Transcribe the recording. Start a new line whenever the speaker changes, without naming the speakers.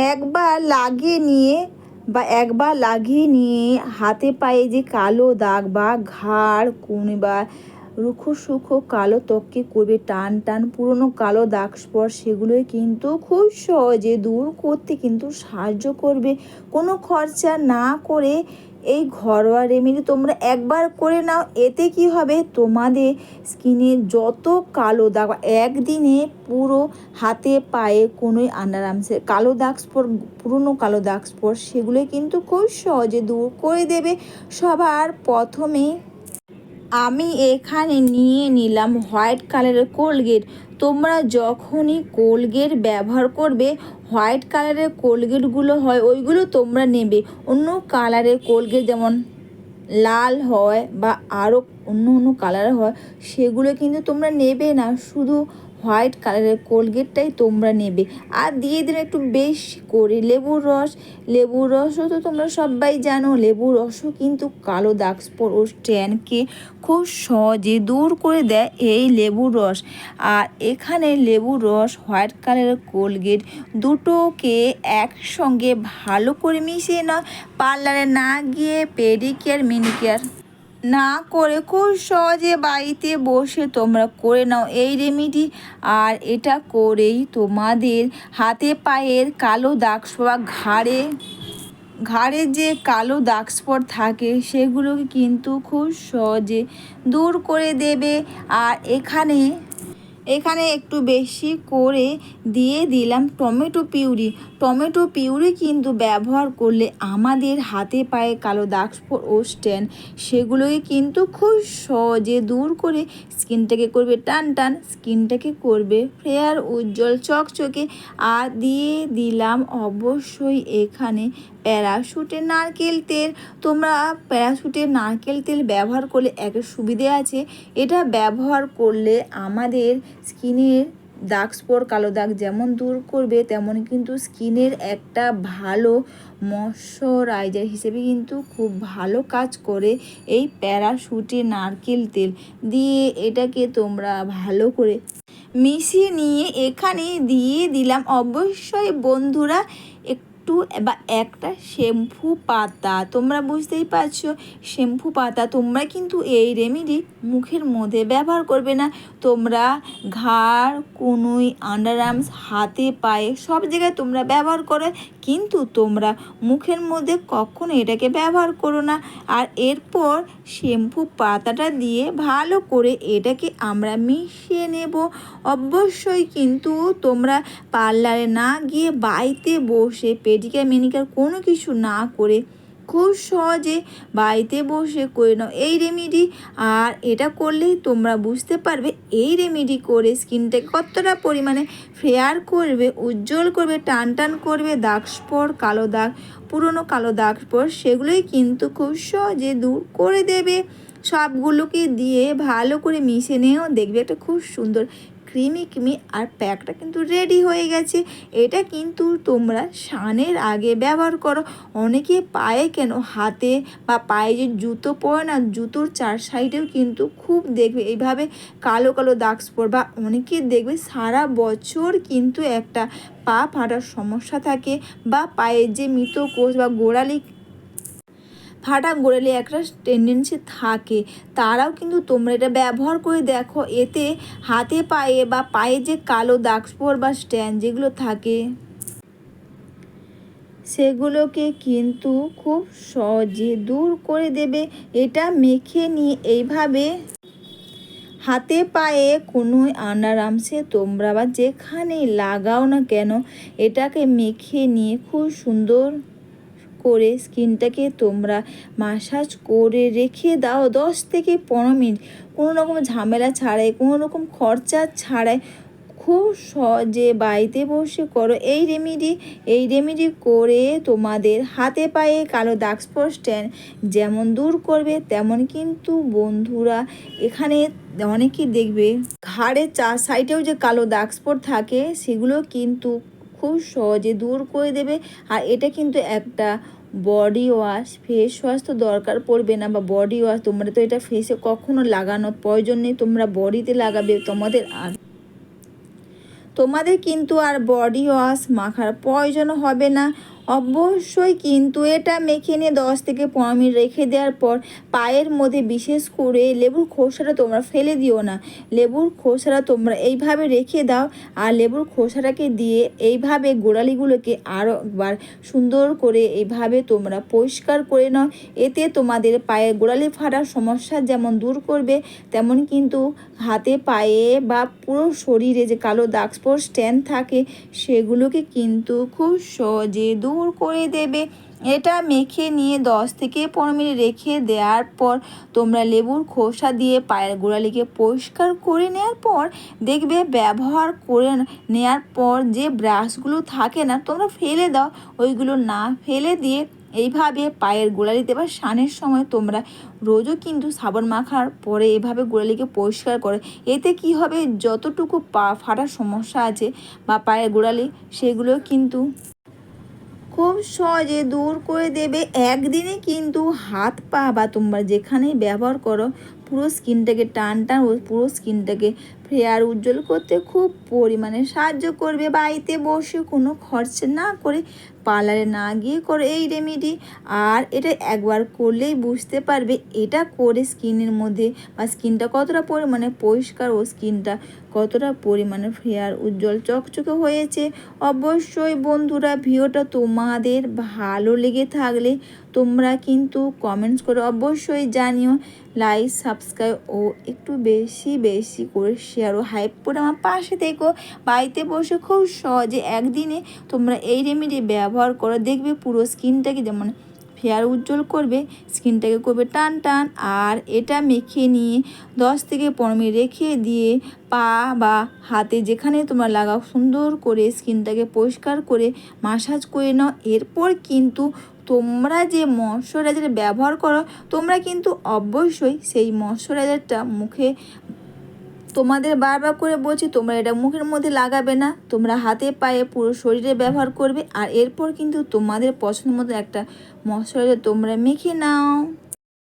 একবার লাগিয়ে নিয়ে হাতে পায়ে যে কালো দাগ বা ঘাড় কোণে বা রুখো সুখো কালো ত্বকে করবে টান টান পুরনো কালো দাগ স্পট, সেগুলোই কিন্তু খুব সহজে দূর করতে কিন্তু সাহায্য করবে। কোনো খরচা না করে এই ঘরোয়া রেমেডি তোমরা একবার করে নাও। এতে কি হবে, তোমাদের স্কিনে যত কালো দাগ একদিনে পুরো হাতে পায়ে কোনোই আন্ডার আর্মসের কালো দাগ স্পট, পুরনো কালো দাগ স্পট, সেগুলোই কিন্তু খুব সহজে দূর করে দেবে। সবার প্রথমে আমি এখানে নিয়ে নিলাম হোয়াইট কালারের কোলগেট। তোমরা যখনই কোলগেট ব্যবহার করবে, হোয়াইট কালারের কোলগেটগুলো হয় ওইগুলো তোমরা নেবে। অন্য কালারের কোলগেট যেমন লাল হয় বা আরও অন্য অন্য কালার হয়, সেগুলো কিন্তু তোমরা নেবে না, শুধু হোয়াইট কালারের কোলগেটটাই তোমরা নেবে। আর দিয়ে দিলে একটু বেশি করে লেবুর রস। লেবুর রসও তো তোমরা সবাই জানো, লেবুর রসও কিন্তু কালো দাগ স্পট ও ট্যানকে খুব সহজে দূর করে দেয় এই লেবুর রস। আর এখানে লেবুর রস, হোয়াইট কালারের কোলগেট দুটোকে একসঙ্গে ভালো করে মিশিয়ে নাও। পার্লারে না গিয়ে পেডিকিয়ার ম্যানিকিয়ার না করে খুব সহজে বাড়িতে বসে তোমরা করে নাও এই রেমেডি। আর এটা করেই তোমাদের হাতে পায়ের কালো দাগ বা ঘাড়ে যে কালো দাগ স্পট থাকে সেগুলোকে কিন্তু খুব সহজে দূর করে দেবে। আর এখানে একটু বেশি করে দিয়ে দিলাম টমেটো পিউরি। টমেটো পিউরি কিন্তু ব্যবহার করলে আমাদের হাতে পায়ে কালো দাগ স্পট ও স্ট্যান সেগুলোই কিন্তু খুব সহজে দূর করে স্কিনটাকে করবে টান টান, স্কিনটাকে করবে ফেয়ার উজ্জ্বল চকচকে। আর দিয়ে দিলাম অবশ্যই এখানে প্যারাশুটের নারকেল তেল। তোমরা প্যারাশুটের নারকেল তেল ব্যবহার করলে একটা সুবিধে আছে, এটা ব্যবহার করলে আমাদের স্কিনের দাগ স্পট কালো দাগ যেমন দূর করবে, তেমন কিন্তু স্কিনের একটা ভালো ময়শ্চারাইজার হিসেবে কিন্তু খুব ভালো কাজ করে এই প্যারাশুটের নারকেল তেল দিয়ে। এটাকে তোমরা ভালো করে মিশিয়ে নিয়ে এখানে দিয়ে দিলাম অবশ্যই বন্ধুরা একটু বা একটা শ্যাম্পু পাতা। তোমরা বুঝতেই পারছো, শ্যাম্পু পাতা তোমরা কিন্তু এই রেমেডি মুখের মধ্যে ব্যবহার করবে না। তোমরা ঘাড়, কনুই, আন্ডার আর্মস, হাতে পায়ে সব জায়গায় তোমরা ব্যবহার করো, কিন্তু তোমরা মুখের মধ্যে কখনো এটাকে ব্যবহার করো না। আর এরপর শ্যাম্পু পাতাটা দিয়ে ভালো করে এটাকে আমরা মিশিয়ে নেব। অবশ্যই কিন্তু তোমরা পার্লারে না গিয়ে বাড়িতে বসে পেডিকিয়ার ম্যানিকিয়ার কোনো কিছু না করে খুব সহজে বাড়িতে বসে করে নাও এই রেমেডি। আর এটা করলেই তোমরা বুঝতে পারবে এই রেমেডি করে স্কিনটাকে কতটা পরিমাণে ফেয়ার করবে, উজ্জ্বল করবে, টান টান করবে। দাগ স্পট, কালো দাগ, পুরনো কালো দাগ স্পট সেগুলোই কিন্তু খুব সহজে দূর করে দেবে। সবগুলোকে দিয়ে ভালো করে মিশিয়ে নিয়েও দেখবে একটা খুব সুন্দর ক্রিমি আর প্যাকটা কিন্তু রেডি হয়ে গেছে। এটা কিন্তু তোমরা স্নানের আগে ব্যবহার করো। অনেকে পায়ে কেন, হাতে বা পায়ে যে জুতো পরে না, জুতোর চার সাইডেও কিন্তু খুব দেখবে এইভাবে কালো কালো দাগ স্পট, বা অনেকে দেখবে সারা বছর কিন্তু একটা পা ফাটার সমস্যা থাকে, বা পায়ের যে মৃতকোষ বা গোড়ালি একটা টেন্ডেন্সি থাকে, তারাও কিন্তু তোমরা এটা ব্যবহার করে দেখো। এতে হাতে পায়ে বা পায়ে যে কালো দাগ স্পট বা স্ট্যান যেগুলো থাকে সেগুলোকে কিন্তু খুব সহজে দূর করে দেবে। এটা মেখে নিয়ে এইভাবে হাতে পায়ে কোনো আন্ডার আর্মসে তোমরা বা যেখানেই লাগাও না কেন, এটাকে মেখে নিয়ে খুব সুন্দর করে স্কিনটাকে তোমরা মাসাজ করে রেখে দাও 10 থেকে 15 মিনিট, কোনো রকম ঝামেলা ছাড়াই, কোনো রকম খরচা ছাড়াই। খুব সহজে বাড়িতে বসে করো এই রেমেডি করে তোমাদের হাতে পায়ে কালো দাগ স্পট স্ট্যান যেমন দূর করবে, তেমন কিন্তু বন্ধুরা এখানে অনেকেই দেখবে ঘাড়ের চার সাইডেও যে কালো দাগ স্পট থাকে সেগুলো কিন্তু খুব সহজে দূর করে দেবে। আর এটা কিন্তু একটা বডি ওয়াশ, ফেস ওয়াশ তো দরকার পড়বে না, বা বডি ওয়াশ তোমরা তো এটা ফেসে কখনো লাগানোর প্রয়োজন নেই, তোমরা বডিতে লাগাবে তোমাদের। আর তোমাদের কিন্তু আর বডি ওয়াশ মাখার প্রয়োজন হবে না। অবশ্যই কিন্তু এটা মেখে নিয়ে 10 থেকে 15 মিনিট রেখে দেওয়ার পর পায়ের মধ্যে বিশেষ করে লেবুর খোসাটা তোমরা ফেলে দিও না। লেবুর খোসাটা তোমরা এইভাবে রেখে দাও, আর লেবুর খোসাটাকে দিয়ে এইভাবে গোড়ালিগুলোকে আরও একবার সুন্দর করে এইভাবে তোমরা পরিষ্কার করে নাও। এতে তোমাদের পায়ের গোড়ালি ফাটার সমস্যা যেমন দূর করবে, তেমন কিন্তু হাতে পায়ে বা পুরো শরীরে যে কালো দাগ স্পট স্ট্যান্ড থাকে সেগুলোকে কিন্তু খুব সহজে দূর করে দেবে। এটা মেখে নিয়ে 10 থেকে 15 মিনিট রেখে দেওয়ার পর তোমরা লেবুর খোসা দিয়ে পায়ের গোড়ালিকে পরিষ্কার করে নেওয়ার পর দেখবে ব্যবহার করে নেওয়ার পর যে ব্রাশগুলো থাকে না তোমরা ফেলে দাও, ওইগুলো না ফেলে দিয়ে এইভাবে পায়ের গোড়ালিতে বা স্নানের সময় তোমরা রোজও কিন্তু সাবান মাখার পরে এভাবে গোড়ালিকে পরিষ্কার করো। এতে কি হবে, যতটুকু পা ফাটার সমস্যা আছে বা পায়ের গোড়ালি সেগুলো কিন্তু খুব সহজে দূর করে দেবে। একদিনে কিন্তু হাত পা বা তোমরা যেখানেই ব্যবহার করো পুরো স্কিনটাকে টান ও পুরো স্কিনটাকে ফেয়ার উজ্জ্বল করতে খুব পরিমাণে সাহায্য করবে। বাড়িতে বসে কোনো খরচা না করে, পার্লারে না গিয়ে করো এই রেমেডি। আর এটা একবার করলেই বুঝতে পারবে এটা করে স্কিনের মধ্যে বা স্কিনটা কতটা পরিমাণে পরিষ্কার ও স্কিনটা কতটা পরিমাণে ফেয়ার উজ্জ্বল চকচকে হয়েছে। অবশ্যই বন্ধুরা ভিডিওটা তোমাদের ভালো লেগে থাকলে তোমরা কিন্তু কমেন্টস করে অবশ্যই জানিও। লাইক, সাবস্ক্রাইব ও একটু বেশি বেশি করে শেয়ার ও হাইপ করে আমার পাশে থেকো। বাড়িতে বসে খুব সহজে একদিনে তোমরা এই রেমেডি ব্যবহার করো, দেখবে পুরো স্কিনটাকে যেমন ফেয়ার উজ্জ্বল করবে, স্কিনটাকে করবে টান টান। আর এটা মেখে নিয়ে 10 থেকে 15 মিনিট রেখে দিয়ে পা বা হাতে যেখানে তোমরা লাগাও সুন্দর করে স্কিনটাকে পরিষ্কার করে মাসাজ করে নাও। এরপর কিন্তু তোমরা যে ময়শ্চারাইজার ব্যবহার করো তোমরা কিন্তু অবশ্যই সেই ময়শ্চারাইজারটা মুখে, তোমাদের বারবার করে বলছি তোমরা এটা মুখের মধ্যে লাগাবে না, তোমরা হাতে পায়ে পুরো শরীরে ব্যবহার করবে। আর এরপর কিন্তু তোমাদের পছন্দ মতো একটা ময়শ্চারাইজার তোমরা মেখে নাও।